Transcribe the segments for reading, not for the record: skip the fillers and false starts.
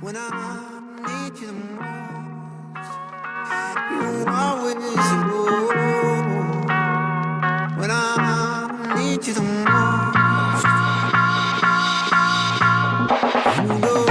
When I need you the most, you always know. When I need you the most, you know.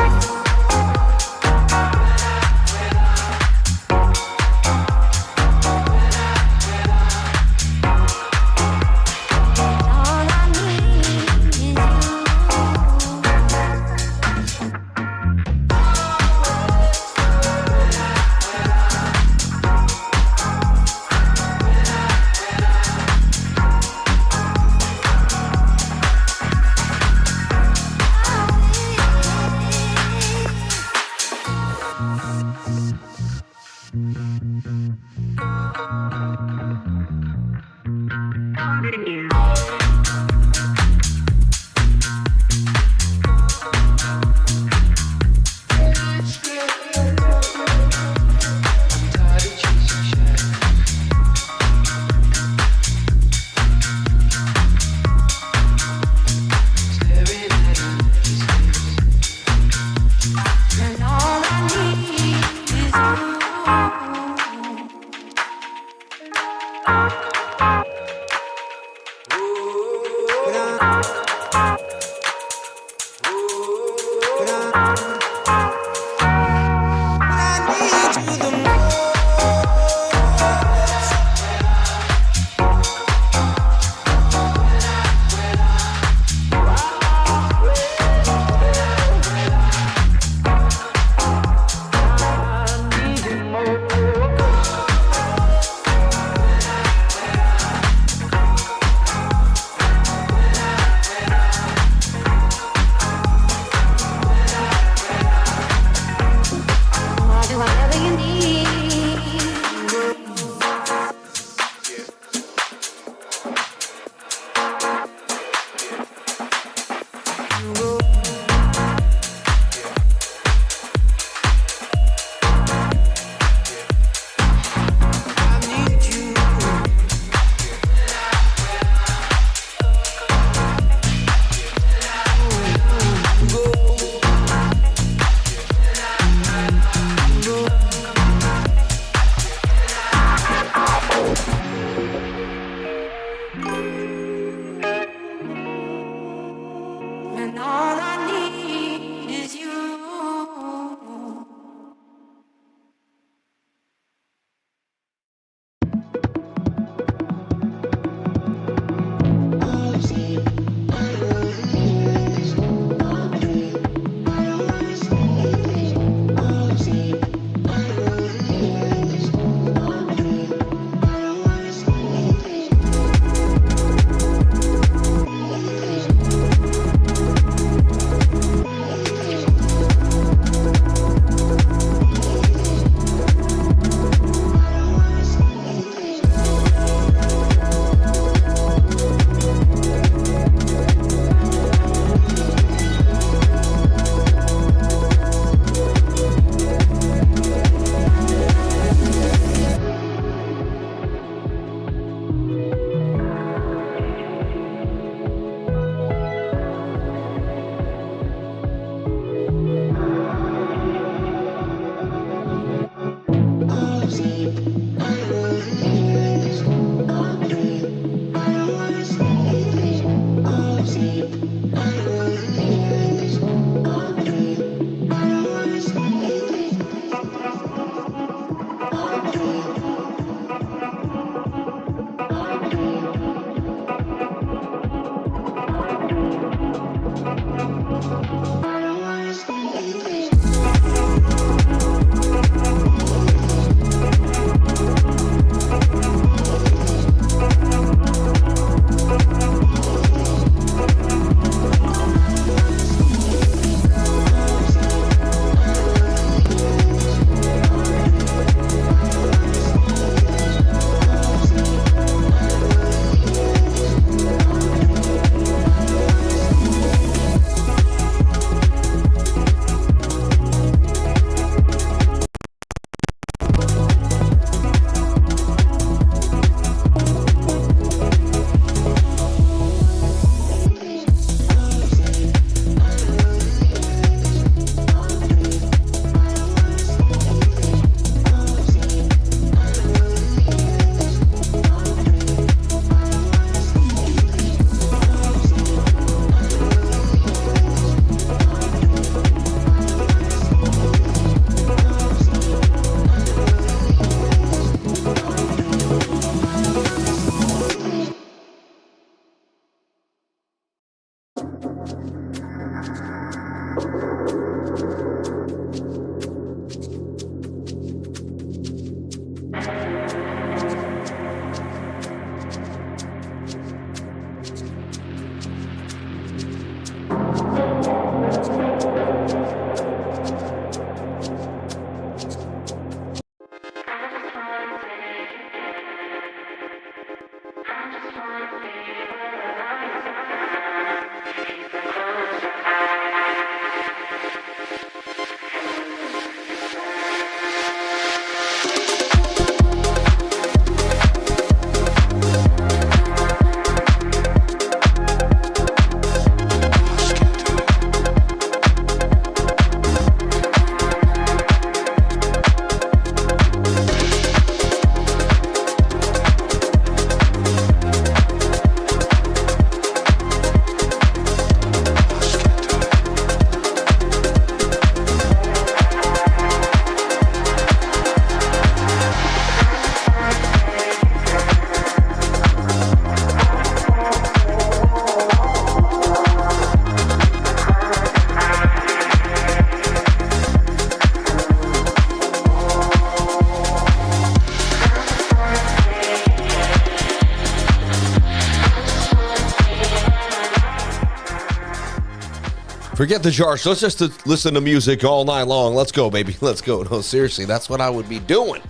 Forget the charge. Let's just listen to music all night long. Let's go, baby. Let's go. No, seriously, that's what I would be doing.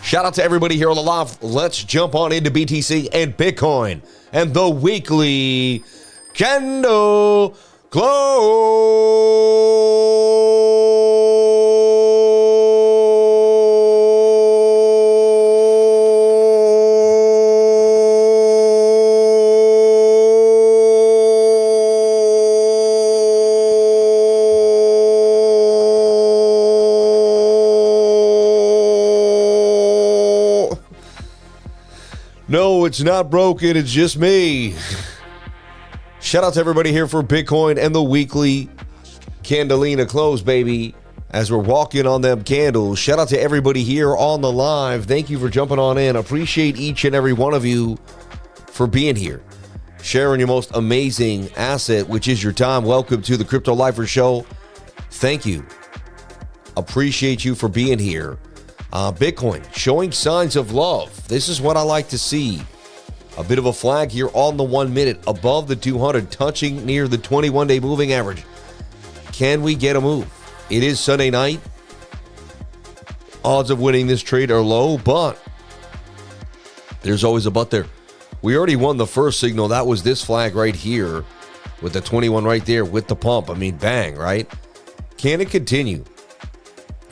Shout out to everybody here on the live. Let's jump on into BTC and Bitcoin and the weekly candle close. No, it's not broken. It's just me. Shout out to everybody here for Bitcoin and the weekly Candelina close, baby. As we're walking on them candles. Shout out to everybody here on the live. Thank you for jumping on in. Appreciate each and every one of you for being here. Sharing your most amazing asset, which is your time. Welcome to the Crypto Lifer Show. Thank you. Appreciate you for being here. Bitcoin showing signs of love. This is what I like to see. A bit of a flag here on the 1 minute above the 200, touching near the 21-day moving average. Can we get a move? It is Sunday night. Odds of winning this trade are low, but there's always a but there. We already won the first signal. That was this flag right here with the 21 right there with the pump. I mean, bang, right? Can it continue?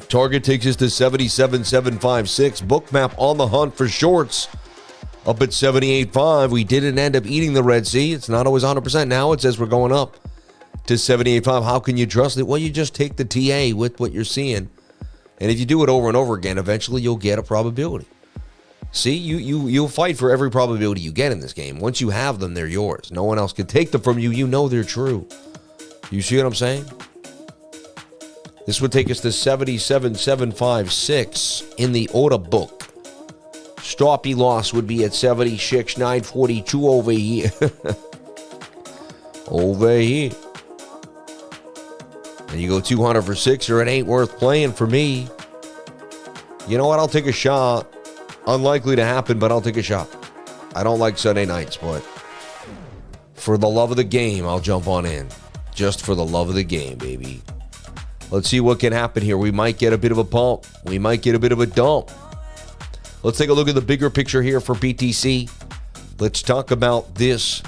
Target takes us to 77,756. Bookmap on the hunt for shorts. Up at 78.5. We didn't end up eating the Red Sea. It's not always 100%. Now it says we're going up to 78.5. How can you trust it? Well, you just take the TA with what you're seeing. And if you do it over and over again, eventually you'll get a probability. See, you'll fight for every probability you get in this game. Once you have them, they're yours. No one else can take them from you. You know they're true. You see what I'm saying? This would take us to 77,756 in the order book. Stoppy loss would be at 76,942 over here. Over here. And you go 200 for 6 or it ain't worth playing for me. You know what? I'll take a shot. Unlikely to happen, but I'll take a shot. I don't like Sunday nights, but for the love of the game, I'll jump on in. Just for the love of the game, baby. Let's see what can happen here. We might get a bit of a pump. We might get a bit of a dump. Let's take a look at the bigger picture here for BTC. Let's talk about this,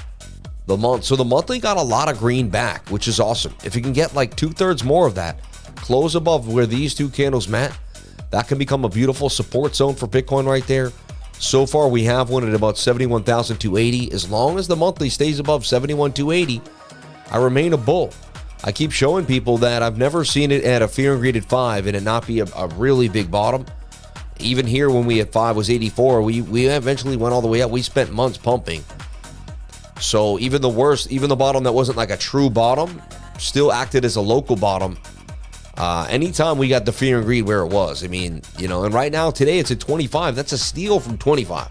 the month. So the monthly got a lot of green back, which is awesome. If you can get like 2/3 more of that, close above where these two candles met, that can become a beautiful support zone for Bitcoin right there. So far, we have one at about 71,280. As long as the monthly stays above 71,280, I remain a bull. I keep showing people that I've never seen it at a fear and greed at 5 and it not be a really big bottom. Even here when we at 5 was 84, we eventually went all the way up. We spent months pumping. So even the worst, even the bottom that wasn't like a true bottom, still acted as a local bottom. Anytime we got the fear and greed where it was. I mean, you know, and right now today it's at 25. That's a steal from 25.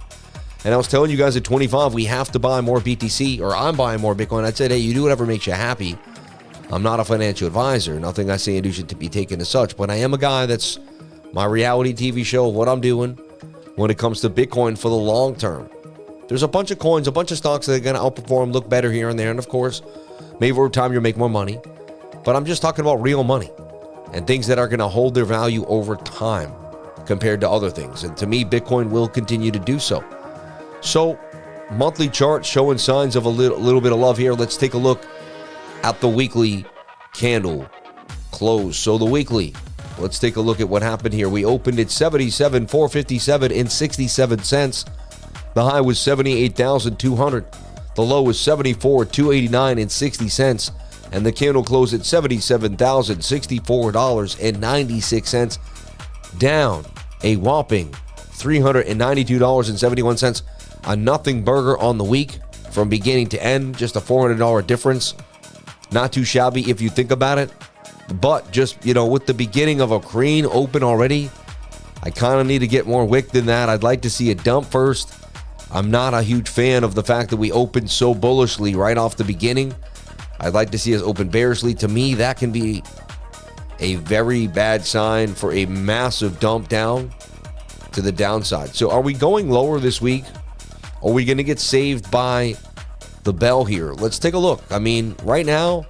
And I was telling you guys at 25, we have to buy more BTC, or I'm buying more Bitcoin. I said, hey, you do whatever makes you happy. I'm not a financial advisor. Nothing I say and do should be taken as such. But I am a guy that's my reality TV show, what I'm doing when it comes to Bitcoin for the long term. There's a bunch of coins, a bunch of stocks that are going to outperform, look better here and there. And of course, maybe over time you'll make more money. But I'm just talking about real money and things that are going to hold their value over time compared to other things. And to me, Bitcoin will continue to do so. So monthly chart showing signs of a little bit of love here. Let's take a look at the weekly candle close. So the weekly, let's take a look at what happened here. We opened at 77,457 and 67 cents. The high was 78,200. The low was 74,289 and 60 cents. And the candle closed at $77,064.96, down a whopping $392.71. A nothing burger on the week from beginning to end, just a $400 difference. Not too shabby if you think about it, but just, you know, with the beginning of a green open already, I kind of need to get more wick than that. I'd like to see a dump first. I'm not a huge fan of the fact that we opened so bullishly right off the beginning. I'd like to see us open bearishly. To me, that can be a very bad sign for a massive dump down to the downside. So are we going lower this week? Are we going to get saved by the bell here? Let's take a look. I mean, right now,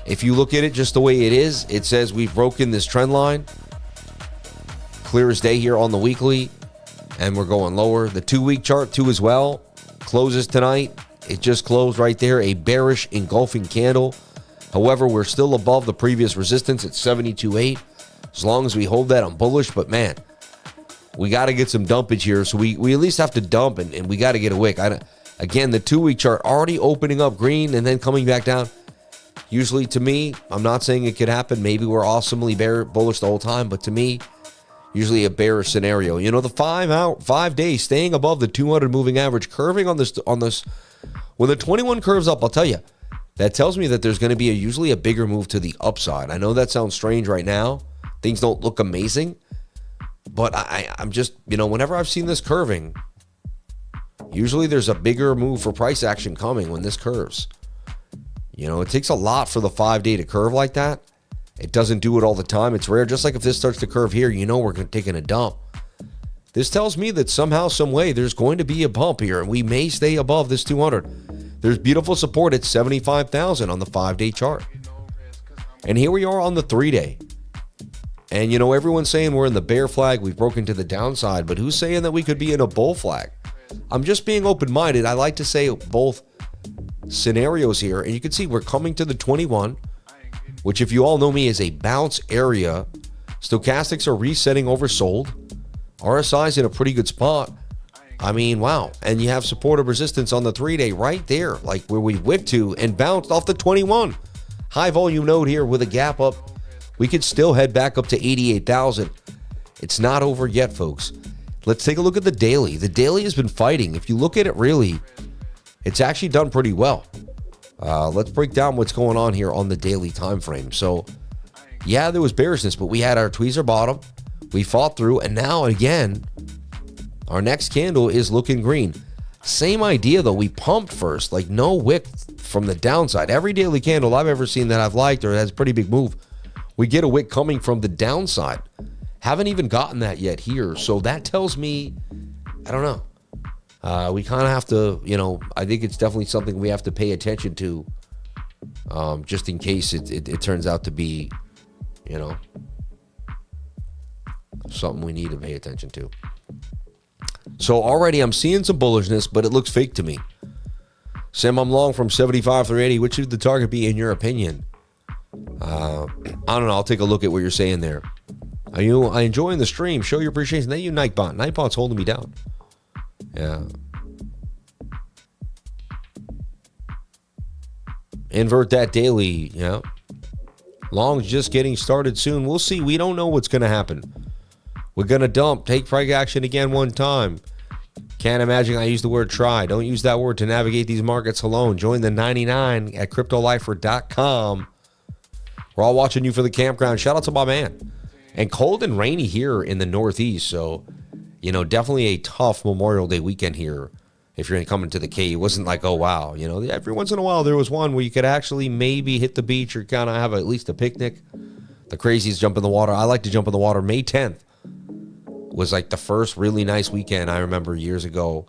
If you look at it just the way it is, it says we've broken this trend line. Clear as day here on the weekly, and we're going lower. The 2-week chart too as well closes tonight. It just closed right there, a bearish engulfing candle. However, we're still above the previous resistance at 72.8. As long as we hold that, I'm bullish. But man, we got to get some dumpage here. So we at least have to dump, and we got to get a wick. Again, the 2-week chart already opening up green and then coming back down. Usually to me, I'm not saying it could happen. Maybe we're awesomely bullish the whole time. But to me, usually a bearish scenario. You know, the 5 days staying above the 200 moving average, curving on this. When the 21 curves up, I'll tell you, that tells me that there's going to be usually a bigger move to the upside. I know that sounds strange right now. Things don't look amazing. But I'm just, whenever I've seen this curving, usually there's a bigger move for price action coming when this curves. It takes a lot for the 5-day to curve like that. It doesn't do it all the time. It's rare. Just like if this starts to curve here, we're taking a dump. This tells me that somehow, some way, there's going to be a bump here, and we may stay above this 200. There's beautiful support at 75,000 on the 5-day chart. And here we are on the 3-day. And, everyone's saying we're in the bear flag. We've broken to the downside. But who's saying that we could be in a bull flag? I'm just being open-minded. I like to say both scenarios here. And you can see we're coming to the 21, which, if you all know me, is a bounce area. Stochastics are resetting oversold. RSI's in a pretty good spot. I mean, wow. And you have support or resistance on the 3-day right there, like where we wicked to and bounced off the 21. High volume node here with a gap up. We could still head back up to 88,000. It's not over yet, folks. Let's take a look at the daily. The daily has been fighting. If you look at it really, it's actually done pretty well. Let's break down what's going on here on the daily time frame. So, yeah, there was bearishness, but we had our tweezer bottom. We fought through, and now, again, our next candle is looking green. Same idea, though. We pumped first, like no wick from the downside. Every daily candle I've ever seen that I've liked or has a pretty big move, we get a wick coming from the downside. Haven't even gotten that yet here. So that tells me, I don't know. We kind of have to, I think it's definitely something we have to pay attention to, just in case it turns out to be, something we need to pay attention to. So already I'm seeing some bullishness, but it looks fake to me. Sam, I'm long from 75 through 80. Which should the target be in your opinion? I don't know. I'll take a look at what you're saying there. Are you enjoying the stream? Show your appreciation. Thank you, Nightbot. Nightbot's holding me down. Yeah. Invert that daily. Yeah. Long's just getting started soon. We'll see. We don't know what's going to happen. We're going to dump. Take price action again one time. Can't imagine I use the word try. Don't use that word to navigate these markets alone. Join the 99 at cryptolifer.com. We're all watching you for the campground. Shout out to my man. And cold and rainy here in the Northeast. So, definitely a tough Memorial Day weekend here. If you're coming to the K, it wasn't like, oh, wow. Every once in a while there was one where you could actually maybe hit the beach or kind of have at least a picnic. The crazies jump in the water. I like to jump in the water. May 10th was like the first really nice weekend I remember years ago.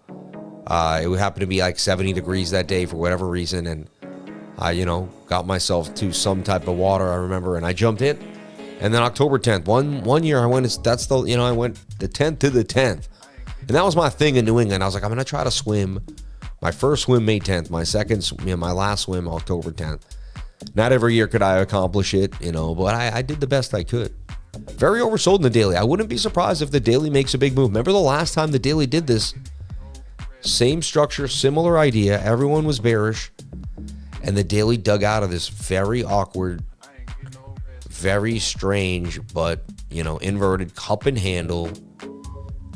It would happen to be like 70 degrees that day for whatever reason. And I, got myself to some type of water, I remember, and I jumped in. And then October 10th, one year I went, I went the 10th to the 10th. And that was my thing in New England. I was like, I'm going to try to swim. My first swim, May 10th. My second, my last swim, October 10th. Not every year could I accomplish it, but I did the best I could. Very oversold in the daily. I wouldn't be surprised if the daily makes a big move. Remember the last time the daily did this? Same structure, similar idea. Everyone was bearish. And the daily dug out of this very awkward, very strange, but, inverted cup and handle.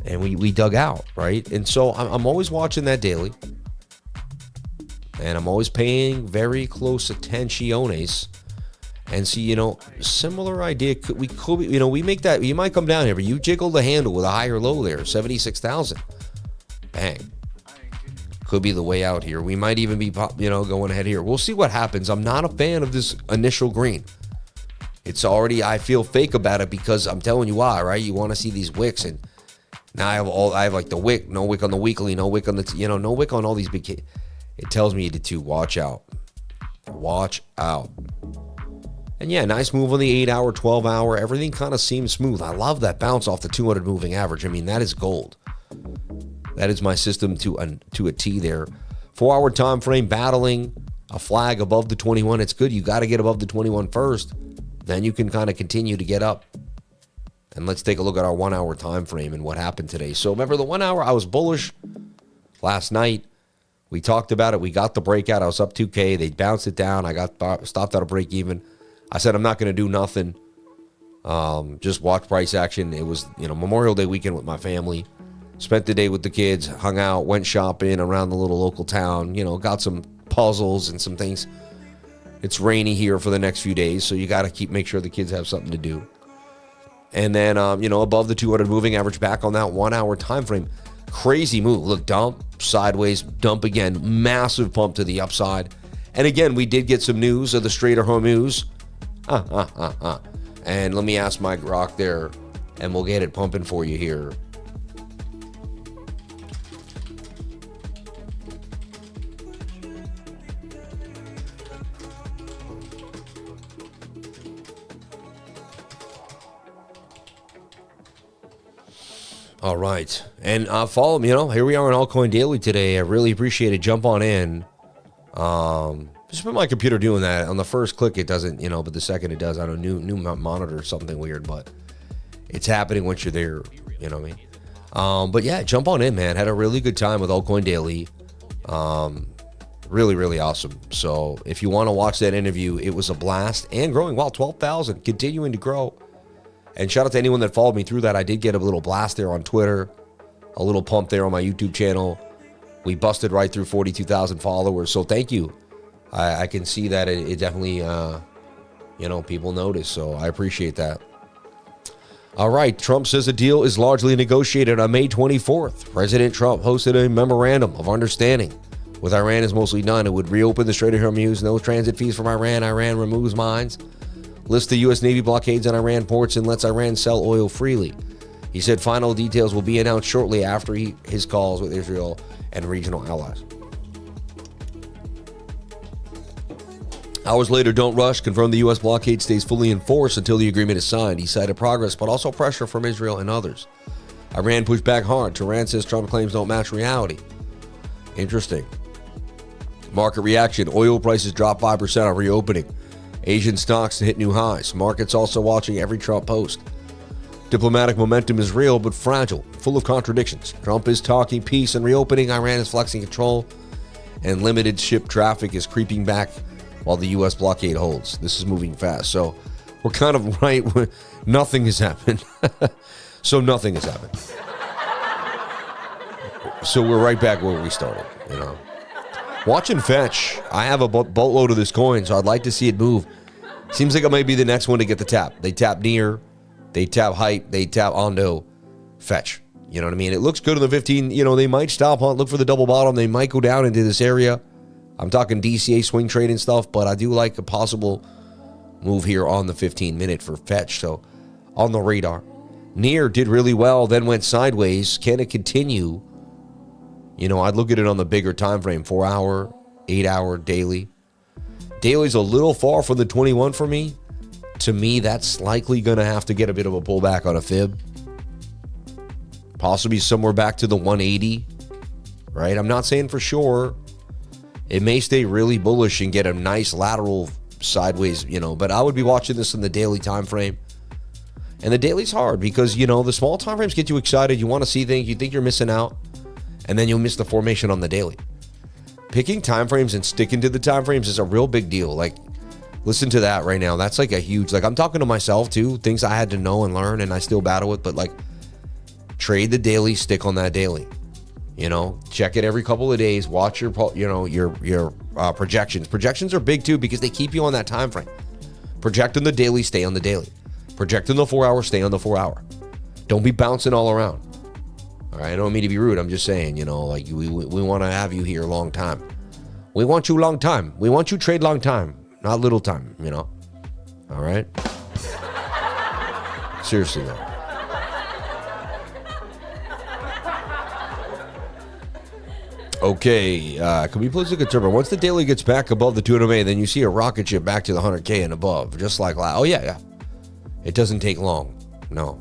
And we dug out, right? And so I'm always watching that daily. And I'm always paying very close attentiones. And see, similar idea. We make that. You might come down here, but you jiggle the handle with a higher low there, 76,000. Bang. Could be the way out here. We might even be, going ahead here. We'll see what happens. I'm not a fan of this initial green. It's already, I feel fake about it because I'm telling you why, right? You want to see these wicks, and now I have like the wick, no wick on the weekly, no wick on the, no wick on all these big. It tells me to watch out. Watch out. And yeah, nice move on the 8-hour, 12-hour. Everything kind of seems smooth. I love that bounce off the 200 moving average. I mean, that is gold. That is my system to a T there. 4-hour time frame, battling a flag above the 21. It's good. You got to get above the 21 first. Then you can kind of continue to get up. And let's take a look at our 1-hour time frame and what happened today. So remember the 1 hour, I was bullish last night. We talked about it. We got the breakout. I was up 2K. They bounced it down. I got stopped at a break even. I said, I'm not going to do nothing. Just watch price action. It was, Memorial Day weekend with my family. Spent the day with the kids, hung out, went shopping around the little local town. Got some puzzles and some things. It's rainy here for the next few days, so you got to make sure the kids have something to do. And then, above the 200 moving average back on that 1 hour time frame. Crazy move. Look, dump, sideways, dump again. Massive pump to the upside. And again, we did get some news of the Strait of Hormuz. And let me ask Mike Rock there, and we'll get it pumping for you here. All right. And follow me, here we are on Altcoin Daily today. I really appreciate it. Jump on in. Just put my computer doing that. On the first click, it doesn't, but the second it does, I don't know, new monitor or something weird, but it's happening once you're there. You know what I mean? But yeah, jump on in, man. Had a really good time with Altcoin Daily. Really, really awesome. So if you want to watch that interview, it was a blast and growing. Wow, 12,000, continuing to grow. And shout out to anyone that followed me through that. I did get a little blast there on Twitter, a little pump there on my YouTube channel. We busted right through 42,000 followers. So thank you. I can see that it definitely, people notice. So I appreciate that. All right. Trump says a deal is largely negotiated on May 24th. President Trump hosted a memorandum of understanding with Iran is mostly done. It would reopen the Strait of Hormuz, no transit fees from Iran. Iran removes mines, lists the U.S. Navy blockades on Iran ports, and lets Iran sell oil freely. He said final details will be announced shortly after his calls with Israel and regional allies. Hours later, don't rush, confirmed the U.S. blockade stays fully in force until the agreement is signed. He cited progress, but also pressure from Israel and others. Iran pushed back hard. Tehran says Trump claims don't match reality. Interesting. Market reaction. Oil prices dropped 5% on reopening. Asian stocks hit new highs. Markets also watching every Trump post. Diplomatic momentum is real, but fragile, full of contradictions. Trump is talking peace and reopening. Iran is flexing control. And limited ship traffic is creeping back while the U.S. blockade holds. This is moving fast. So we're kind of right when nothing has happened. So nothing has happened. So we're right back where we started, Watch and fetch. I have a boatload of this coin, so I'd like to see it move. Seems like it might be the next one to get the tap. They tap near, they tap hype, they tap ONDO, fetch. You know what I mean? It looks good in the 15. They might stop on, look for the double bottom. They might go down into this area. I'm talking DCA swing trade and stuff, but I do like a possible move here on the 15-minute for fetch. So on the radar. Near did really well, then went sideways. Can it continue? I'd look at it on the bigger time frame, 4-hour, 8-hour, daily. Daily's a little far from the 21 for me. To me, that's likely going to have to get a bit of a pullback on a fib. Possibly somewhere back to the 180, right? I'm not saying for sure. It may stay really bullish and get a nice lateral sideways, but I would be watching this in the daily time frame. And the daily's hard because, the small time frames get you excited. You want to see things. You think you're missing out. And then you'll miss the formation on the daily. Picking time frames and sticking to the time frames is a real big deal. Like, listen to that right now. That's like a huge, I'm talking to myself too. Things I had to know and learn and I still battle with. But trade the daily, stick on that daily. Check it every couple of days. Watch your projections. Projections are big too because they keep you on that time frame. Project on the daily, stay on the daily. Project on the 4-hour, stay on the 4-hour. Don't be bouncing all around. All right, I don't mean to be rude. I'm just saying, we want to have you here a long time. We want you long time. We want you trade long time, not little time, All right? Seriously, though. Okay, can we please look at Turbo? Once the daily gets back above the 200 MA, then you see a rocket ship back to the 100K and above, just like last. Oh, yeah. It doesn't take long. No.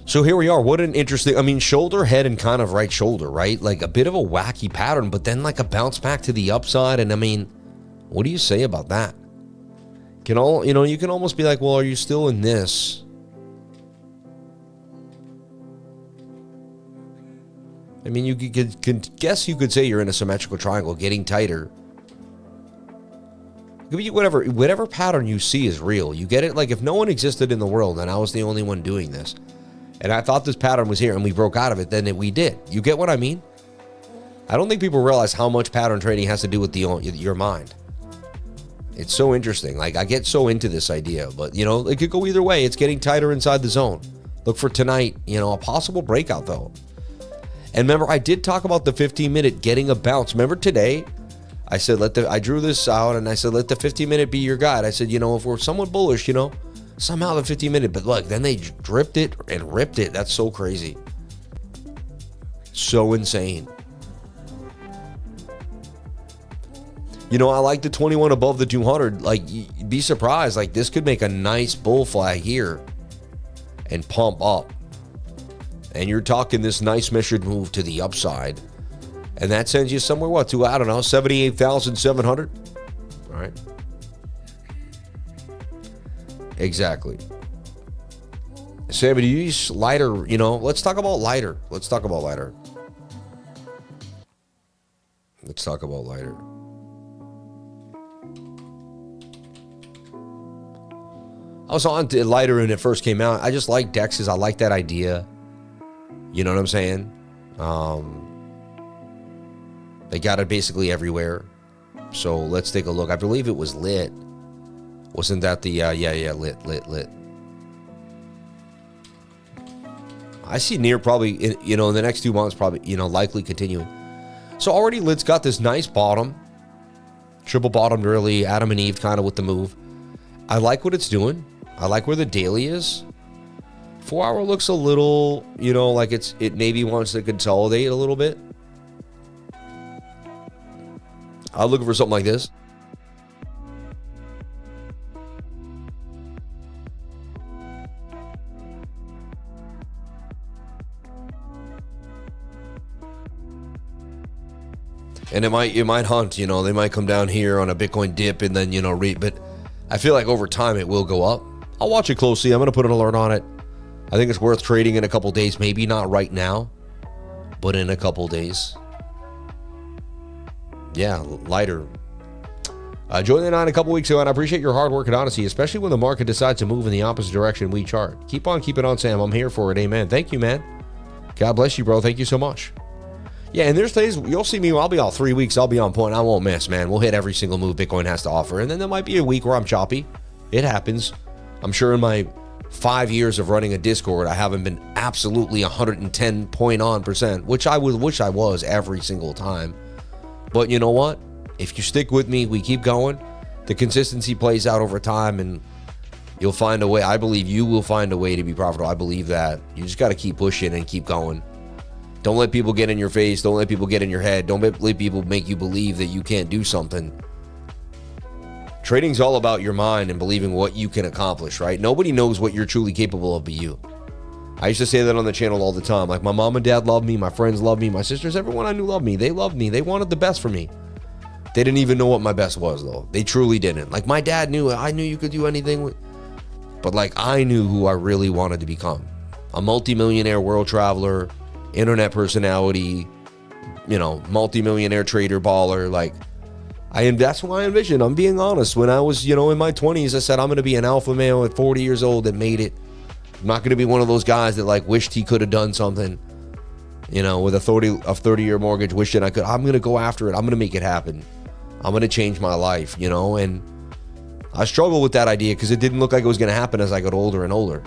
So here we are. What an interesting, I mean, shoulder, head, and kind of right shoulder, right? Like a bit of a wacky pattern, but then like a bounce back to the upside. And I mean, what do you say about that? You can almost be like, well, are you still in this? I mean, you could guess you could say you're in a symmetrical triangle getting tighter. It could be whatever pattern you see is real. You get it? Like if no one existed in the world and I was the only one doing this, and I thought this pattern was here and we broke out of it, then we did. You get what I mean? I don't think people realize how much pattern trading has to do with your mind. It's so interesting. Like I get so into this idea, but it could go either way. It's getting tighter inside the zone. Look for tonight, a possible breakout though. And remember, I did talk about the 15-minute getting a bounce. Remember today, I said, I drew this out and I said, let the 15-minute be your guide. I said, if we're somewhat bullish, somehow the 15-minute, but look, then they dripped it and ripped it. That's so crazy. So insane. I like the 21 above the 200. Like, you'd be surprised. Like, this could make a nice bull flag here and pump up. And you're talking this nice measured move to the upside. And that sends you somewhere, to, I don't know, 78,700? All right. Exactly. Sammy, do you use lighter? Let's talk about lighter. Let's talk about lighter. I was on to lighter when it first came out. I just like DEXs. I like that idea. You know what I'm saying? They got it basically everywhere. So let's take a look. I believe it was lit. Wasn't that the, lit. I see near probably, in the next 2 months, probably, likely continuing. So already lit's got this nice bottom. Triple bottomed early, Adam and Eve kind of with the move. I like what it's doing. I like where the daily is. 4 hour looks a little, like it maybe wants to consolidate a little bit. I'm looking for something like this. And it might hunt, they might come down here on a Bitcoin dip and then, but I feel like over time it will go up. I'll watch it closely. I'm going to put an alert on it. I think it's worth trading in a couple days. Maybe not right now, but in a couple days. Yeah, lighter. Joined the 9 a couple weeks ago, and I appreciate your hard work and honesty, especially when the market decides to move in the opposite direction we chart. Keep on keeping on, Sam. I'm here for it. Amen. Thank you, man. God bless you, bro. Thank you so much. Yeah, and there's days you'll see me. I'll be all 3 weeks. I'll be on point. I won't miss, man. We'll hit every single move Bitcoin has to offer. And then there might be a week where I'm choppy. It happens. I'm sure in my 5 years of running a Discord, I haven't been absolutely 110% which I wish I was every single time. But you know what? If you stick with me, we keep going. The consistency plays out over time, and you'll find a way. I believe you will find a way to be profitable. I believe that. You just got to keep pushing and keep going. Don't let people get in your face. Don't let people get in your head. Don't let people make you believe that you can't do something. Trading's all about your mind and believing what you can accomplish, right? Nobody knows what you're truly capable of but you. I used to say that on the channel all the time. Like, my mom and dad loved me. My friends loved me. My sisters, everyone I knew loved me. They loved me. They wanted the best for me. They didn't even know what my best was, though. They truly didn't. Like, my dad knew. I knew you could do anything. But, like, I knew who I really wanted to become. A multimillionaire world traveler, internet personality, multimillionaire trader, baller. Like, that's who I envisioned. I'm being honest. When I was, in my 20s, I said, I'm going to be an alpha male at 40 years old that made it. I'm not going to be one of those guys that, like, wished he could have done something, with a 30-year mortgage, wishing I could. I'm going to go after it. I'm going to make it happen. I'm going to change my life, and I struggle with that idea because it didn't look like it was going to happen as I got older and older.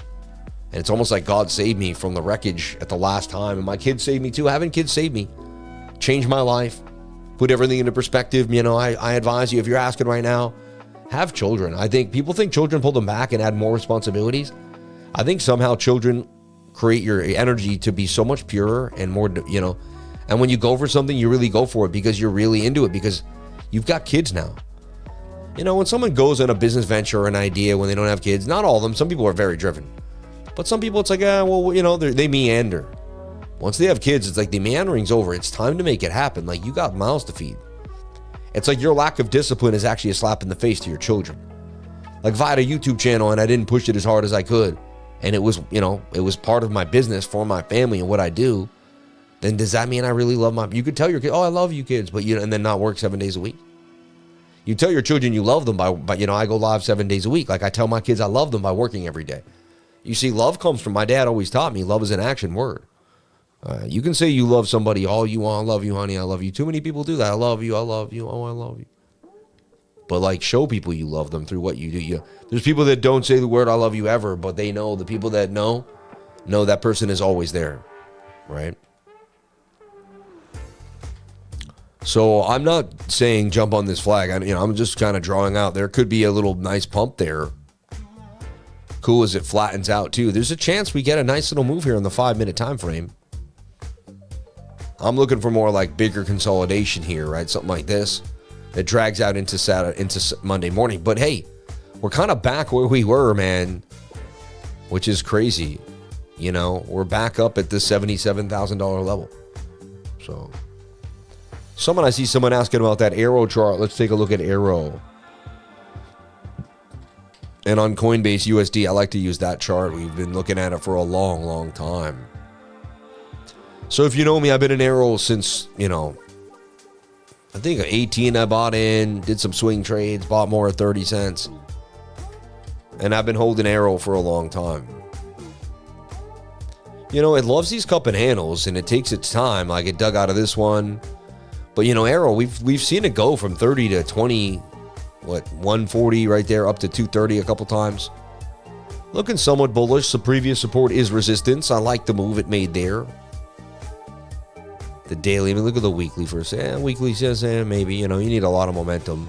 And it's almost like God saved me from the wreckage at the last time. And my kids saved me too. Having kids saved me. Changed my life. Put everything into perspective. I advise you, if you're asking right now, have children. I think people think children pull them back and add more responsibilities. I think somehow children create your energy to be so much purer and more, you know. And when you go for something, you really go for it because you're really into it, because you've got kids now. You know, when someone goes on a business venture or an idea when they don't have kids, not all of them, some people are very driven. But some people, it's like, well, you know, they meander. Once they have kids, it's like the meandering's over. It's time to make it happen. Like, you got mouths to feed. It's like your lack of discipline is actually a slap in the face to your children. Like, if I had a YouTube channel and I didn't push it as hard as I could, and it was, you know, it was part of my business for my family and what I do, then does that mean I really love my, you could tell your kid, oh, I love you kids, but you, and then not work 7 days a week. You tell your children you love them by, you know, I go live 7 days a week. Like, I tell my kids I love them by working every day. You see, love comes from, my dad always taught me, love is an action word. You can say you love somebody all you want. I love you, honey. I love you. Too many people do that. I love you. I love you. Oh, I love you. But like, show people you love them through what you do. There's people that don't say the word I love you ever, but they know, the people that know that person is always there, right? So I'm not saying jump on this flag. I'm just kind of drawing out. There could be a little nice pump there. Cool as it flattens out too. There's a chance we get a nice little move here in the 5-minute time frame. I'm looking for more like bigger consolidation here, right? Something like this that drags out into Saturday, into Monday morning. But hey, we're kind of back where we were, man, which is crazy. You know, we're back up at the $77,000 level. So, I see someone asking about that AERO chart. Let's take a look at AERO. And on Coinbase USD, I like to use that chart. We've been looking at it for a long, long time. So if you know me, I've been in AERO since, you know, I think 18 I bought in, did some swing trades, bought more at 30 cents. And I've been holding AERO for a long time. You know, it loves these cup and handles, and it takes its time. Like, it dug out of this one. But, you know, AERO, we've seen it go from 30 to 20, 140 right there, up to 230 a couple times. Looking somewhat bullish. The previous support is resistance. I like the move it made there. The daily, I mean, look at the weekly first. Weekly says, maybe, you know, you need a lot of momentum.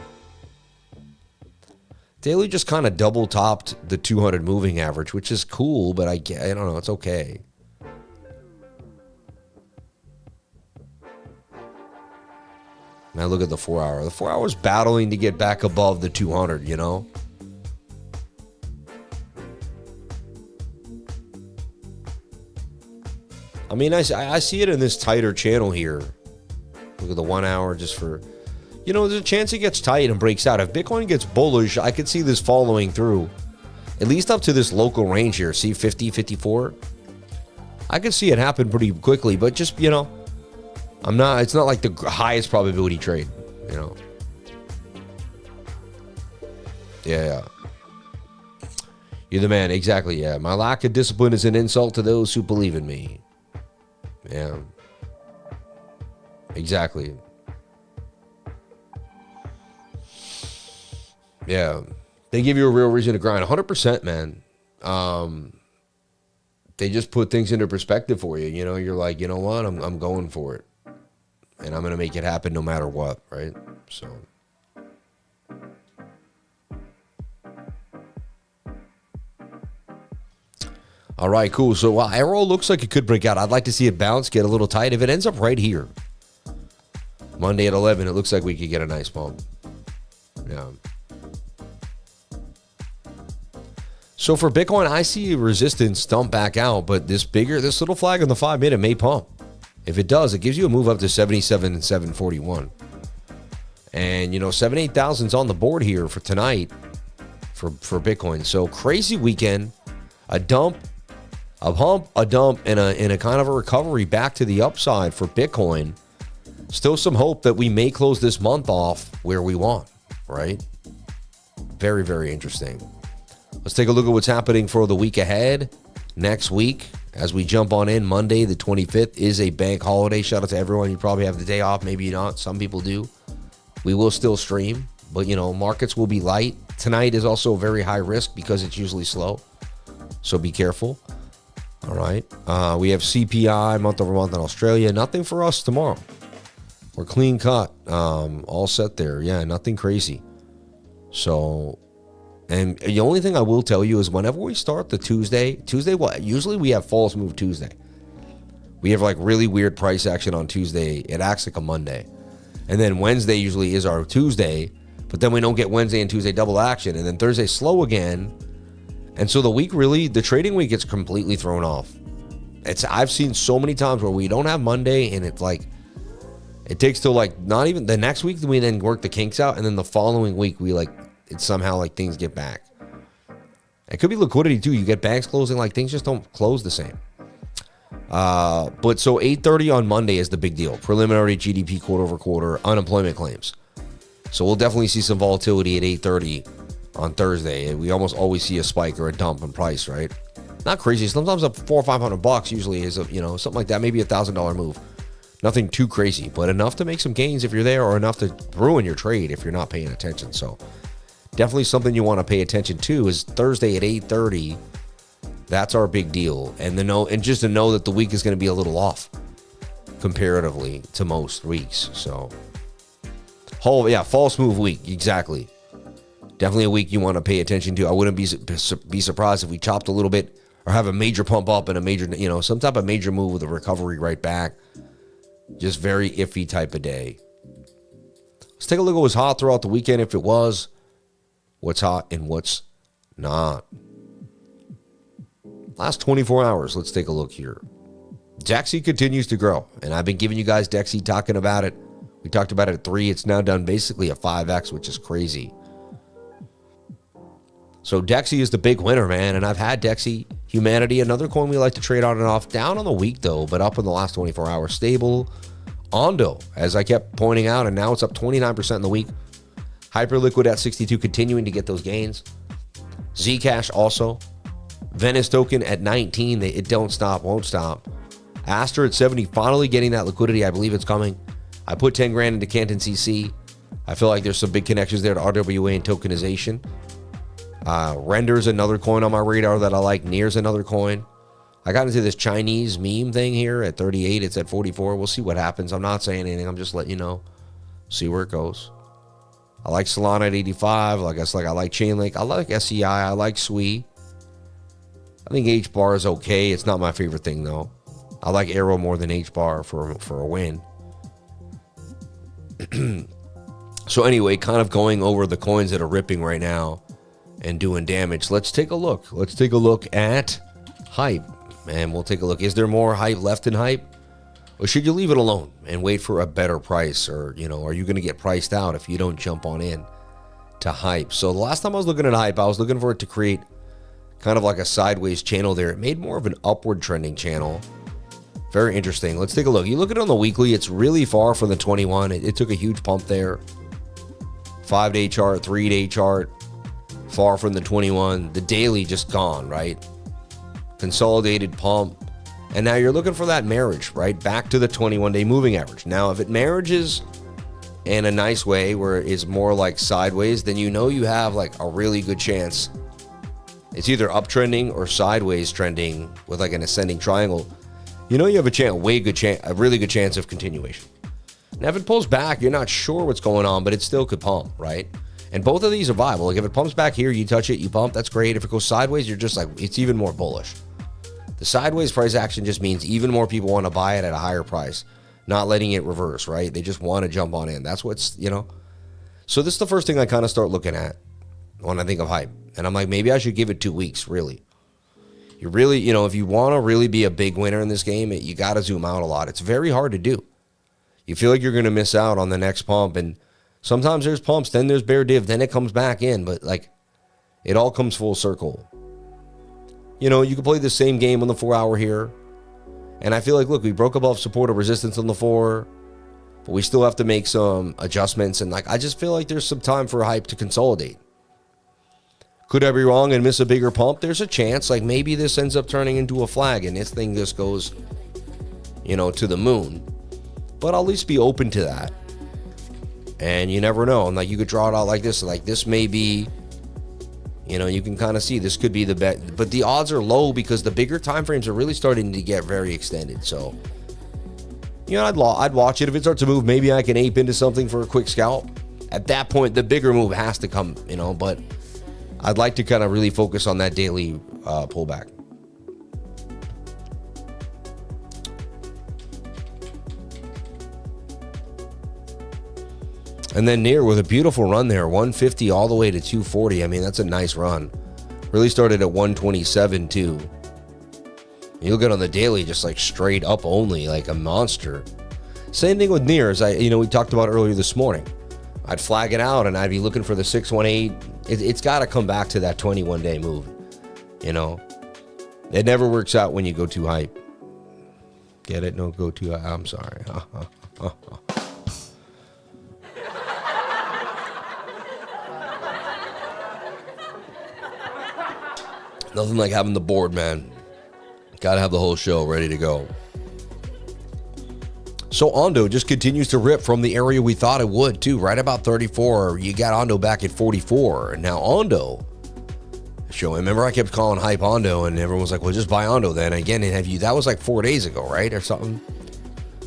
Daily just kind of double topped the 200 moving average, which is cool, but I don't know, it's okay. Now look at the 4 hour. The 4 hour's battling to get back above the 200, you know? I mean, I see it in this tighter channel here. Look at the 1 hour just for, you know, there's a chance it gets tight and breaks out. If Bitcoin gets bullish, I could see this following through. At least up to this local range here. See, 50, 54. I could see it happen pretty quickly, but just, you know, it's not like the highest probability trade, you know. Yeah. You're the man, exactly, yeah. My lack of discipline is an insult to those who believe in me. Yeah. Exactly. Yeah. They give you a real reason to grind. 100%, man. They just put things into perspective for you. You know, you're like, you know what? I'm going for it. And I'm going to make it happen no matter what, right? So. All right, cool. So while AERO looks like it could break out, I'd like to see it bounce, get a little tight. If it ends up right here, Monday at 11, it looks like we could get a nice bump. Yeah. So for Bitcoin, I see resistance dump back out, but this little flag on the 5-minute may pump. If it does, it gives you a move up to 77 and 741. And, you know, 8,000's on the board here for tonight for Bitcoin. So crazy weekend, a dump, a pump, a dump, and a kind of a recovery back to the upside for Bitcoin. Still some hope that we may close this month off where we want, right? Very, very interesting. Let's take a look at what's happening for the week ahead. Next week, as we jump on in, Monday the 25th is a bank holiday. Shout out to everyone. You probably have the day off, maybe not. Some people do. We will still stream, but, you know, markets will be light. Tonight is also very high risk because it's usually slow. So be careful. All right. We have CPI month over month in Australia. Nothing for us tomorrow. We're clean cut. All set there. Yeah, nothing crazy. So And the only thing I will tell you is whenever we start the Tuesday, what? Usually we have false move Tuesday. We have like really weird price action on Tuesday. It acts like a Monday. And then Wednesday usually is our Tuesday, but then we don't get Wednesday and Tuesday double action. And then Thursday slow again. And so the week really, the trading week gets completely thrown off. I've seen so many times where we don't have Monday and it's like, it takes till like not even the next week, we then work the kinks out. And then the following week, we like, it's somehow like things get back. It could be liquidity too. You get banks closing, like things just don't close the same. But so 8:30 on Monday is the big deal. Preliminary GDP quarter over quarter, unemployment claims. So we'll definitely see some volatility at 8:30 on Thursday. We almost always see a spike or a dump in price, right? Not crazy. Sometimes up $400 or $500 usually is something like that. Maybe $1,000 move. Nothing too crazy, but enough to make some gains if you're there, or enough to ruin your trade if you're not paying attention. So definitely something you want to pay attention to is Thursday at 8:30. That's our big deal. And just to know that the week is going to be a little off comparatively to most weeks. So, false move week. Exactly. Definitely a week you want to pay attention to. I wouldn't be surprised if we chopped a little bit or have a major pump up and a major, some type of major move with a recovery right back. Just very iffy type of day. Let's take a look at what's hot throughout the weekend, if it was. What's hot and what's not. Last 24 hours, let's take a look here. DEXI continues to grow, and I've been giving you guys DEXI, talking about it. We talked about it at 3. It's now done basically a 5x, which is crazy. So DEXI is the big winner, man, and I've had DEXI. Humanity, another coin we like to trade on and off. Down on the week, though, but up in the last 24 hours. Stable. ONDO, as I kept pointing out, and now it's up 29% in the week. Hyperliquid at 62, continuing to get those gains. Zcash also. Venice token at 19. It don't stop, won't stop. Aster at 70, finally getting that liquidity. I believe it's coming. I put 10 grand into Canton CC. I feel like there's some big connections there to RWA and tokenization. Render's another coin on my radar that I like. Near's another coin. I got into this Chinese meme thing here at 38. It's at 44. We'll see what happens. I'm not saying anything. I'm just letting you know. See where it goes. I like Solana at 85. I like Chainlink. I like SEI. I like SWI. I think H-bar is okay. It's not my favorite thing, though. I like AERO more than H-bar for a win. So anyway, kind of going over the coins that are ripping right now and doing damage. Let's take a look. Let's take a look at hype. And we'll take a look. Is there more hype left in hype? Or should you leave it alone and wait for a better price? Or, are you going to get priced out if you don't jump on in to hype? So the last time I was looking at hype, I was looking for it to create kind of like a sideways channel there. It made more of an upward trending channel. Very interesting. Let's take a look. You look at it on the weekly, it's really far from the 21. It took a huge pump there. 5-day chart, 3-day chart, far from the 21. The daily just gone, right? Consolidated pump. And now you're looking for that marriage, right? Back to the 21-day moving average. Now, if it marriages in a nice way where it's more like sideways, then you have like a really good chance. It's either uptrending or sideways trending with like an ascending triangle. You have a really good chance of continuation. Now, if it pulls back, you're not sure what's going on, but it still could pump, right? And both of these are viable. Like if it pumps back here, you touch it, you pump, that's great. If it goes sideways, you're just like, it's even more bullish. The sideways price action just means even more people want to buy it at a higher price, not letting it reverse, right? They just want to jump on in. That's what's, So this is the first thing I kind of start looking at when I think of hype. And I'm like, maybe I should give it 2 weeks, really. You really, if you want to really be a big winner in this game, you got to zoom out a lot. It's very hard to do. You feel like you're going to miss out on the next pump. And sometimes there's pumps, then there's bear div, then it comes back in. But like, it all comes full circle. You can play the same game on the 4-hour here. And I feel like, look, we broke above support or resistance on the 4. But we still have to make some adjustments. And like, I just feel like there's some time for hype to consolidate. Could I be wrong and miss a bigger pump? There's a chance. Like maybe this ends up turning into a flag and this thing just goes, to the moon. But I'll at least be open to that. And you never know. And like you could draw it out like this. Like this may be, you can kind of see this could be the bet. But the odds are low because the bigger time frames are really starting to get very extended. So, I'd watch it. If it starts to move, maybe I can ape into something for a quick scalp. At that point, the bigger move has to come, but I'd like to kind of really focus on that daily pullback. And then near with a beautiful run there, 150 all the way to 240. I mean, that's a nice run. Really started at 127 too. You look at on the daily, just like straight up only, like a monster. Same thing with near, as we talked about earlier this morning. I'd flag it out and I'd be looking for the 618. It's got to come back to that 21-day move. You know, it never works out when you go too hype. Get it? No, go too. I'm sorry. Nothing like having the board, man. Gotta have the whole show ready to go. So ONDO just continues to rip from the area we thought it would too. Right about 34. You got ONDO back at 44. And now ONDO showing. Remember I kept calling hype ONDO and everyone was like, well, just buy ONDO then. Again, that was like 4 days ago, right? Or something.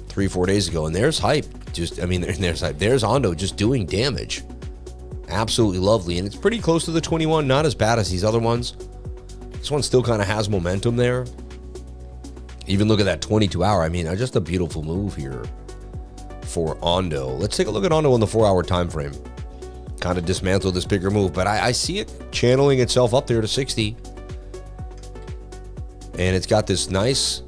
3-4 days ago. And there's hype. There's hype. There's ONDO just doing damage. Absolutely lovely. And it's pretty close to the 21. Not as bad as these other ones. This one still kind of has momentum there. Even look at that 22-hour. I mean, just a beautiful move here for ONDO. Let's take a look at ONDO in the 4-hour time frame. Kind of dismantle this bigger move, but I see it channeling itself up there to 60. And it's got this nice...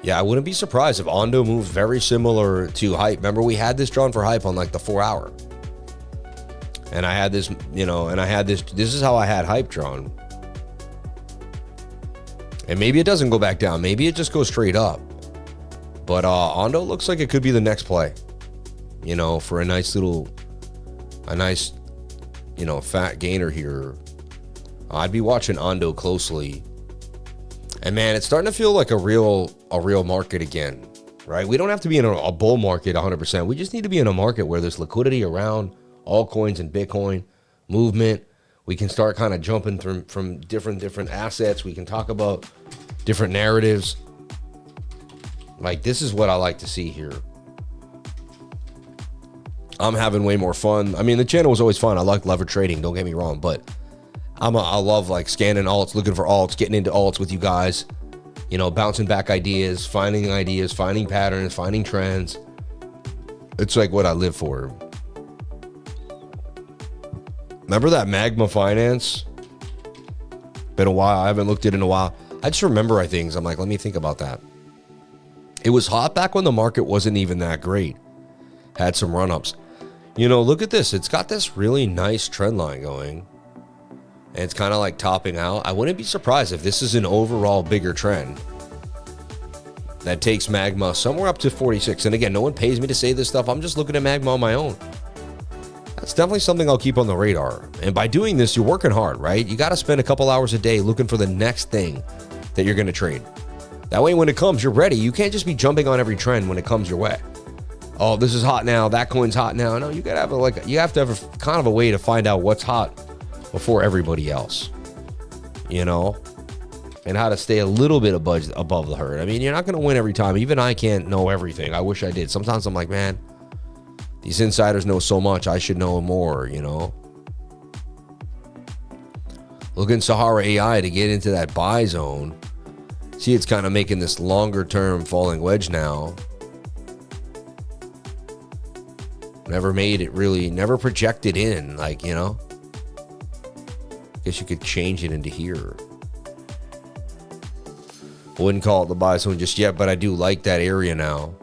Yeah, I wouldn't be surprised if ONDO moves very similar to hype. Remember, we had this drawn for hype on like the 4-hour. And I had this, this is how I had hype drawn. And maybe it doesn't go back down. Maybe it just goes straight up. But ONDO looks like it could be the next play. For a nice, fat gainer here. I'd be watching ONDO closely. And man, it's starting to feel like a real market again, right? We don't have to be in a bull market 100%. We just need to be in a market where there's liquidity around altcoins and Bitcoin movement. We can start kind of jumping from different assets. We can talk about different narratives. Like, this is what I like to see here. I'm having way more fun. I mean, the channel was always fun. I like lever trading, don't get me wrong, but I love like scanning alts, looking for alts, getting into alts with you guys, bouncing back ideas, finding patterns, finding trends. It's like what I live for. Remember that MAGMA finance? Been a while. I haven't looked at it in a while. I just remember things. I'm like, let me think about that. It was hot back when the market wasn't even that great. Had some run-ups. Look at this. It's got this really nice trend line going. And it's kind of like topping out. I wouldn't be surprised if this is an overall bigger trend that takes MAGMA somewhere up to 46. And again, no one pays me to say this stuff. I'm just looking at MAGMA on my own. That's definitely something I'll keep on the radar. And by doing this, you're working hard, right? You got to spend a couple hours a day looking for the next thing that you're going to trade. That way, when it comes, you're ready. You can't just be jumping on every trend when it comes your way. Oh, this is hot now. That coin's hot now. No, you got to have you have to have a kind of a way to find out what's hot before everybody else, and how to stay a little bit above the herd. I mean, you're not going to win every time. Even I can't know everything. I wish I did. Sometimes I'm like, man, these insiders know so much. I should know more, Look in SAHARA AI to get into that buy zone. See, it's kind of making this longer term falling wedge now. Never made it really, never projected in, guess you could change it into here. I wouldn't call it the buy zone just yet, but I do like that area now.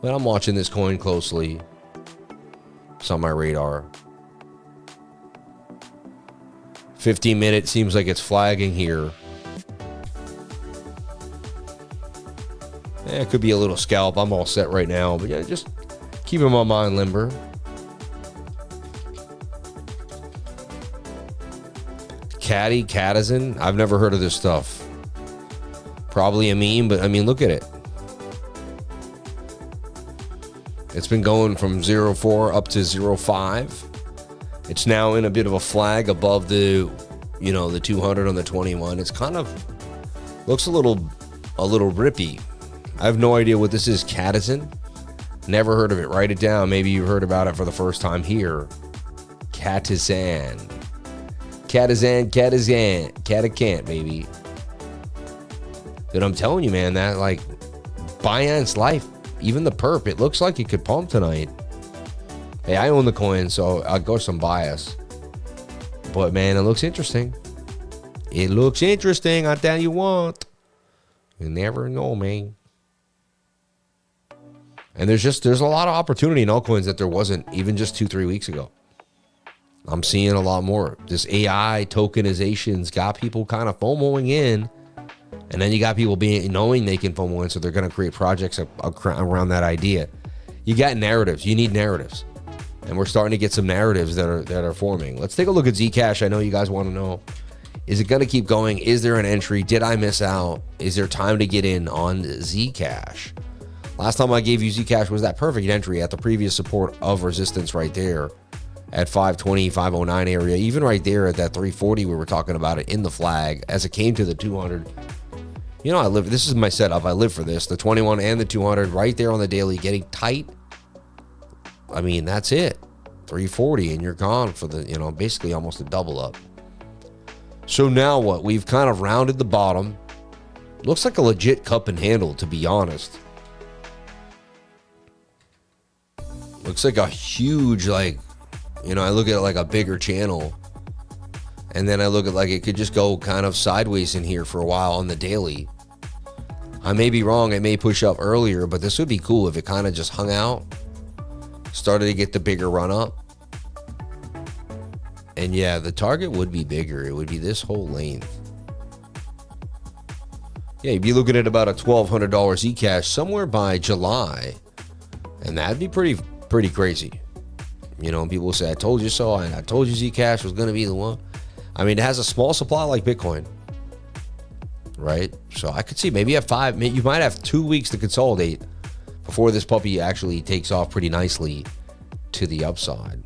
But I'm watching this coin closely. It's on my radar. 15 minutes seems like it's flagging here. It could be a little scalp. I'm all set right now, but yeah, just keeping my mind limber. CATI, Catizin. I've never heard of this stuff. Probably a meme, but I mean, look at it. It's been going from 0.4 up to 0.5. It's now in a bit of a flag above the, the 200 on the 21. It's kind of looks a little rippy. I have no idea what this is. Catizin. Never heard of it. Write it down. Maybe you heard about it for the first time here. Catizan. Catacant, baby. Dude, I'm telling you, man, that like Binance Life, even the perp, it looks like it could pump tonight. Hey, I own the coin, so I'll go some bias. But man, it looks interesting. It looks interesting, I tell you what. You never know, man. And there's a lot of opportunity in altcoins that there wasn't even just 2-3 weeks ago. I'm seeing a lot more. This AI tokenization's got people kind of FOMOing in. And then you got people knowing they can FOMO in, so they're going to create projects around that idea. You got narratives. You need narratives. And we're starting to get some narratives that are forming. Let's take a look at Zcash. I know you guys want to know. Is it going to keep going? Is there an entry? Did I miss out? Is there time to get in on Zcash? Last time I gave you Zcash was that perfect entry at the previous support of resistance right there at 520, 509 area. Even right there at that 340, we were talking about it in the flag as it came to the 200. You know, this is my setup. I live for this. The 21 and the 200 right there on the daily getting tight. I mean, that's it. 340 and you're gone for the, you know, basically almost a double up. So now what? We've kind of rounded the bottom. Looks like a legit cup and handle, to be honest. Looks like a huge, like, you know, I look at it like a bigger channel. And then I look at like it could just go kind of sideways in here for a while on the daily. I may be wrong. It may push up earlier, but this would be cool if it kind of just hung out. Started to get the bigger run up. And yeah, the target would be bigger. It would be this whole length. Yeah, you'd be looking at about a $1,200 Zcash somewhere by July. And that'd be pretty crazy. You know, people will say, I told you so. I told you Zcash was going to be the one. I mean, it has a small supply like Bitcoin. Right? So I could see maybe you have you might have 2 weeks to consolidate before this puppy actually takes off pretty nicely to the upside.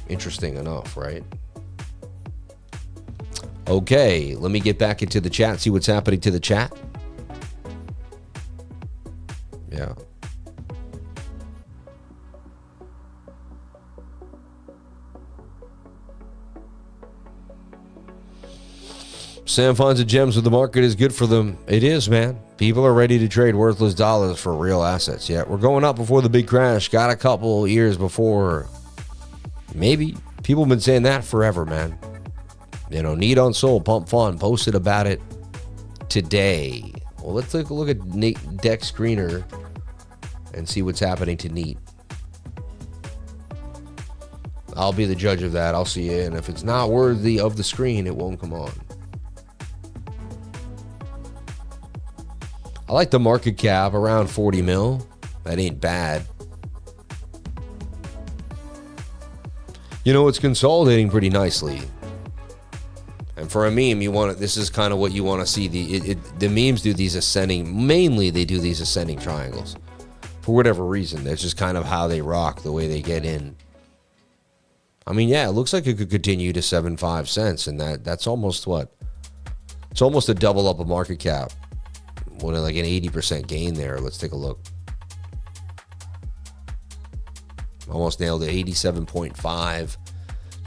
Interesting enough, right? Okay, let me get back into the chat, see what's happening to the chat. Yeah. Sam finds the gems with the market is good for them. It is, man. People are ready to trade worthless dollars for real assets. Yeah, we're going up before the big crash. Got a couple years before. Maybe. People have been saying that forever, man. You know, NEET on Soul, Pump Fun, posted about it today. Well, let's take a look at Deck Screener and see what's happening to NEET. I'll be the judge of that. I'll see it. And if it's not worthy of the screen, it won't come on. I like the market cap around 40 mil. That ain't bad. You know, it's consolidating pretty nicely. And for a meme, you want this is kind of what you want to see. The memes do these ascending, mainly they do these ascending triangles. For whatever reason, that's just kind of how they rock, the way they get in. I mean, yeah, it looks like it could continue to 75 cents, and that's almost what? It's almost a double up of market cap. What, like an 80% gain there. Let's take a look. Almost nailed it, 87.5.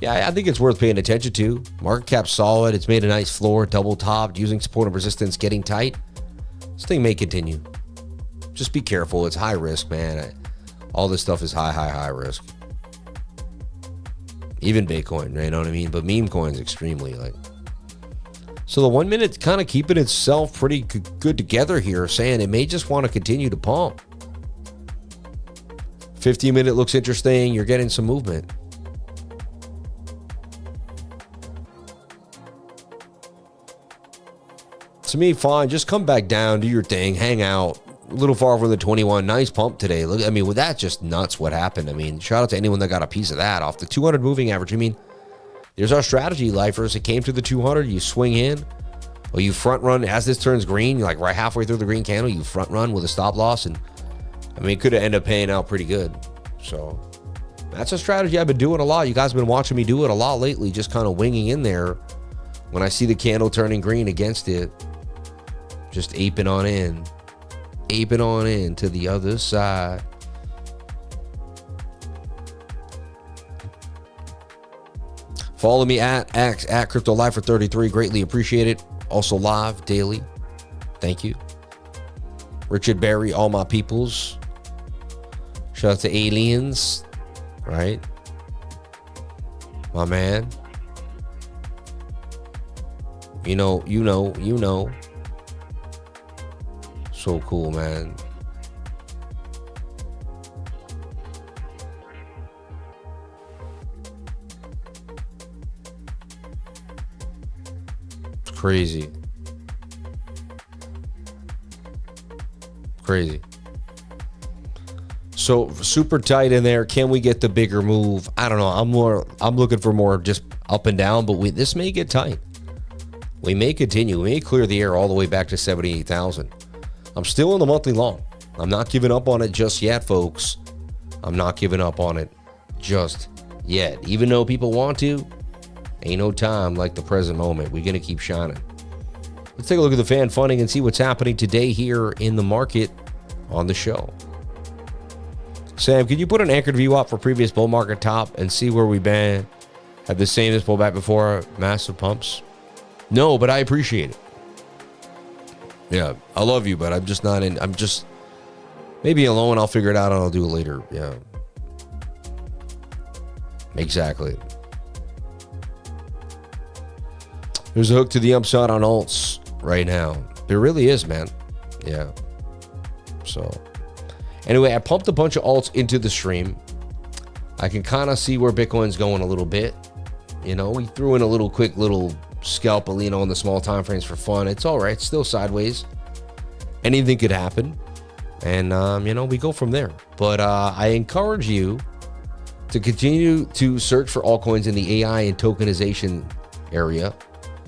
Yeah, I think it's worth paying attention to. Market cap solid. It's made a nice floor, double topped, using support and resistance, getting tight. This thing may continue. Just be careful. It's high risk, man. All this stuff is high risk. Even Bitcoin, you know what I mean? But meme coins extremely like. So the 1 minute kind of keeping itself pretty good together here, saying it may just want to continue to pump. 15-minute looks interesting. You're getting some movement. To me, fine. Just come back down, do your thing, hang out. A little far from the 21. Nice pump today. Look, I mean, well, that's just nuts what happened. I mean, shout out to anyone that got a piece of that off the 200 moving average. I mean, there's our strategy, lifers. It came to the 200. You swing in, or you front run as this turns green. You're like right halfway through the green candle. You front run with a stop loss, and I mean, it could have ended up paying out pretty good. So that's a strategy I've been doing a lot. You guys have been watching me do it a lot lately, just kind of winging in there. When I see the candle turning green against it, just aping on in to the other side. Follow me at CryptoLifer33. Greatly appreciate it. Also live daily. Thank you. Richard Berry, all my peoples. Shout out to Aliens, right? My man. You know. So cool, man. It's crazy. Crazy. So super tight in there. Can we get the bigger move? I don't know. I'm looking for more just up and down, but this may get tight. We may continue. We may clear the air all the way back to 78,000. I'm still in the monthly long. I'm not giving up on it just yet, folks. I'm not giving up on it just yet. Even though people want to, ain't no time like the present moment. We're going to keep shining. Let's take a look at the fan funding and see what's happening today here in the market on the show. Sam, can you put an anchored view up for previous bull market top and see where we've been? Had the same as pullback before massive pumps? No, but I appreciate it. Yeah, I love you, but I'm just not in. I'm just maybe alone. I'll figure it out and I'll do it later. Yeah. Exactly. There's a hook to the upside on alts right now. There really is, man. Yeah. So anyway, I pumped a bunch of alts into the stream. I can kind of see where Bitcoin's going a little bit. You know, we threw in a little quick little scalpelino on the small time frames for fun. It's all right. It's still sideways. Anything could happen. And, we go from there. But I encourage you to continue to search for altcoins in the AI and tokenization area.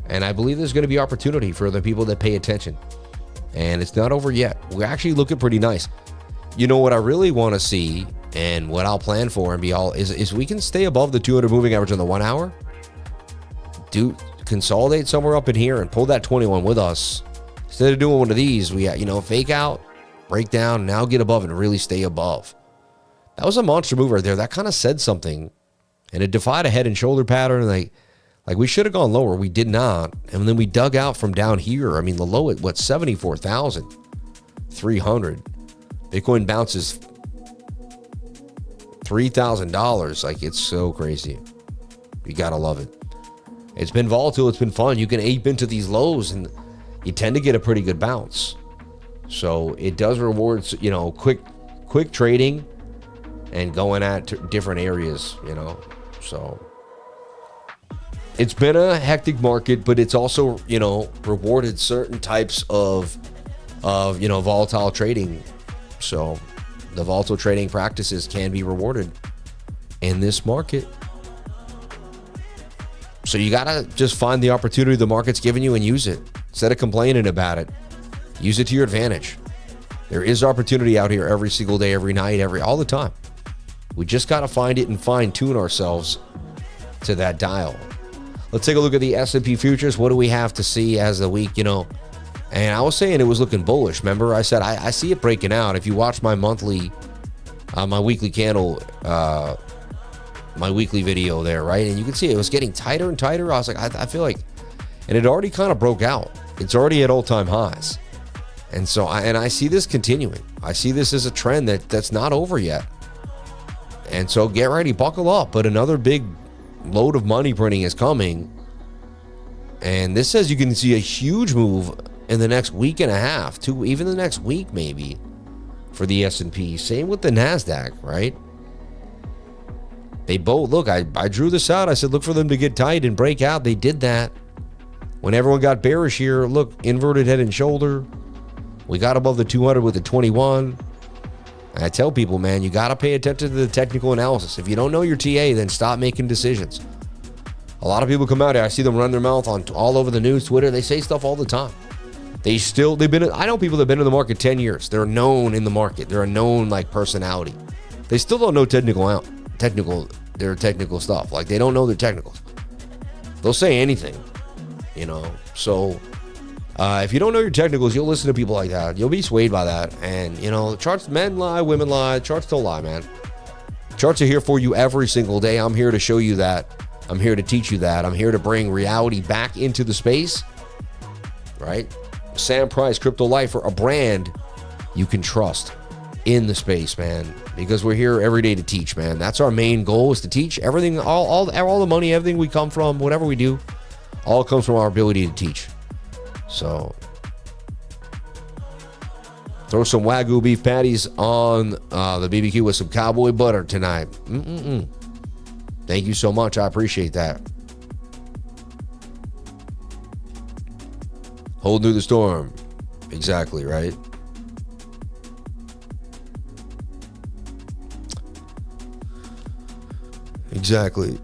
And I believe there's going to be opportunity for the people that pay attention. And it's not over yet. We're actually looking pretty nice. You know what I really want to see and what I'll plan for and be all is we can stay above the 200 moving average on the 1 hour. Consolidate somewhere up in here and pull that 21 with us. Instead of doing one of these, we fake out, break down, now get above and really stay above. That was a monster move right there. That kind of said something. And it defied a head and shoulder pattern. Like we should have gone lower. We did not. And then we dug out from down here. I mean, the low at 74,300. Bitcoin bounces $3,000. Like, it's so crazy. You got to love it. It's been volatile. It's been fun. You can ape into these lows and you tend to get a pretty good bounce. So it does reward, quick trading and going at different areas, So it's been a hectic market, but it's also, rewarded certain types of volatile trading. So the volatile trading practices can be rewarded in this market. So you got to just find the opportunity the market's giving you and use it. Instead of complaining about it, use it to your advantage. There is opportunity out here every single day, every night, all the time. We just got to find it and fine tune ourselves to that dial. Let's take a look at the S&P futures. What do we have to see as the week, And I was saying it was looking bullish. Remember, I said I see it breaking out. If you watch my weekly candle, my weekly video there, right? And you can see it was getting tighter and tighter. I was like, I feel like, and it already kind of broke out. It's already at all-time highs. And so, I see this continuing. I see this as a trend that's not over yet. And so get ready, buckle up. But another big load of money printing is coming. And this says you can see a huge move in the next week and a half, even the next week maybe, for the S&P. Same with the NASDAQ, right? They both, look, I drew this out. I said, look for them to get tight and break out. They did that. When everyone got bearish here, look, inverted head and shoulder. We got above the 200 with the 21. And I tell people, man, you got to pay attention to the technical analysis. If you don't know your TA, then stop making decisions. A lot of people come out here. I see them run their mouth on all over the news, Twitter. They say stuff all the time. I know people that have been in the market 10 years. They're known in the market. They're a known personality. They still don't know their technical stuff. Like, they don't know their technicals. They'll say anything, So if you don't know your technicals, you'll listen to people like that. You'll be swayed by that. And, charts, men lie, women lie. Charts don't lie, man. Charts are here for you every single day. I'm here to show you that I'm here to teach you that. I'm here to bring reality back into the space, right? Sam Price, Crypto Lifer, a brand you can trust in the space, man, because we're here every day to teach, man. That's our main goal, is to teach. Everything, all the money, everything we come from, whatever we do, all comes from our ability to teach. So throw some Wagyu beef patties on the BBQ with some cowboy butter tonight. Thank you so much. I appreciate that. Hold through the storm. Exactly, right? Exactly.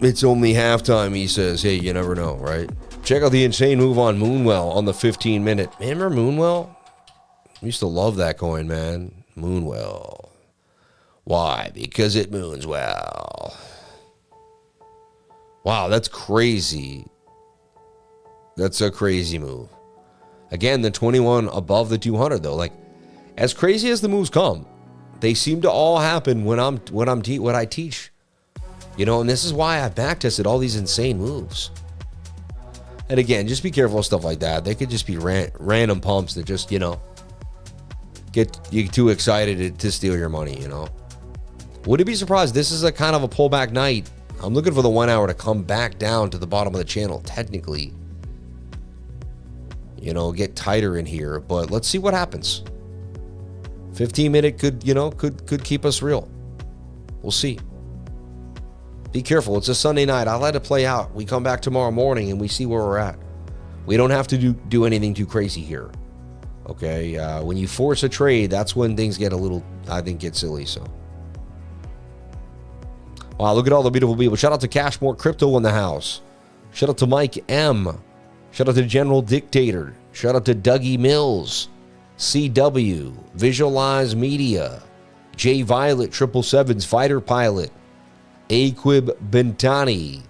It's only halftime, he says. Hey, you never know, right? Check out the insane move on Moonwell on the 15-minute. Remember Moonwell? I used to love that coin, man. Moonwell. Why? Because it moons well. Wow, that's crazy. That's a crazy move. Again, the 21 above the 200, though. Like, as crazy as the moves come, they seem to all happen when I teach. You know, and this is why I backtested all these insane moves. And again, just be careful of stuff like that. They could just be random pumps that just, you know, get you too excited to steal your money, you know. Would you be surprised? This is a kind of a pullback night. I'm looking for the 1 hour to come back down to the bottom of the channel, technically. You know, get tighter in here, but let's see what happens. 15-minute could keep us real. We'll see. Be careful. It's a Sunday night. I'll let it play out. We come back tomorrow morning and we see where we're at. We don't have to do anything too crazy here. Okay? When you force a trade, that's when things get a little, I think, get silly. So, wow, look at all the beautiful people. Shout out to Cashmore Crypto in the house. Shout out to Mike M. Shout out to General Dictator. Shout out to Dougie Mills. CW. Visualize Media. J Violet 777's Fighter Pilot. Aquib Bentani,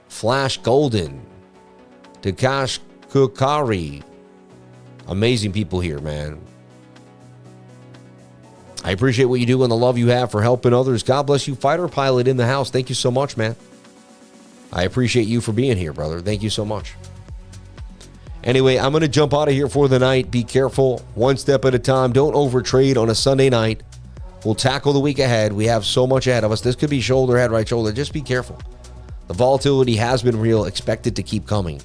Flash Golden, Takash Kukari. Amazing people here, man. I appreciate what you do and the love you have for helping others. God bless you, Fighter Pilot in the house. Thank you so much, man. I appreciate you for being here, brother. Thank you so much. Anyway, I'm going to jump out of here for the night. Be careful, one step at a time. Don't overtrade on a Sunday night. We'll tackle the week ahead. We have so much ahead of us. This could be shoulder, head, right shoulder. Just be careful. The volatility has been real. Expect it to keep coming.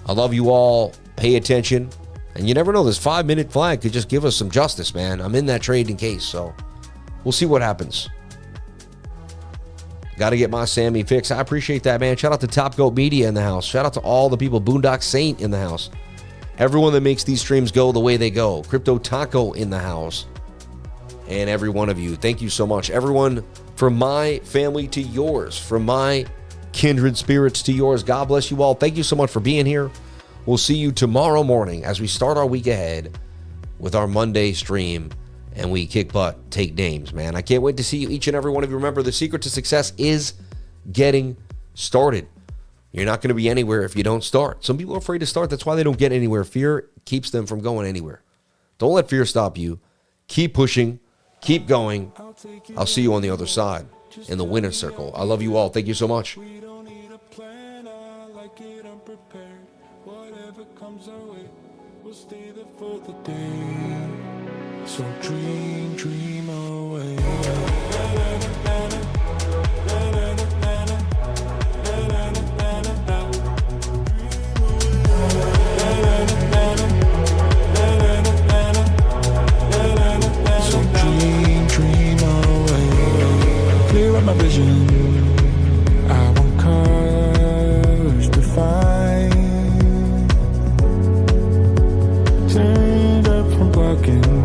I love you all. Pay attention. And you never know. This 5-minute flag could just give us some justice, man. I'm in that trade in case. So we'll see what happens. Got to get my Sammy fix. I appreciate that, man. Shout out to Top Goat Media in the house. Shout out to all the people. Boondock Saint in the house. Everyone that makes these streams go the way they go. Crypto Taco in the house. And every one of you, thank you so much. Everyone, from my family to yours, from my kindred spirits to yours, God bless you all. Thank you so much for being here. We'll see you tomorrow morning as we start our week ahead with our Monday stream and we kick butt, take names, man. I can't wait to see you, each and every one of you. Remember, the secret to success is getting started. You're not going to be anywhere if you don't start. Some people are afraid to start. That's why they don't get anywhere. Fear keeps them from going anywhere. Don't let fear stop you. Keep pushing. Keep going. I'll see you on the other side in the winner's circle. I love you all. Thank you so much. We don't need a plan, I like it unprepared. Whatever comes our way, we'll stay there for the day. So dream away. Clear up my vision. I want colors to find. Turned up from blocking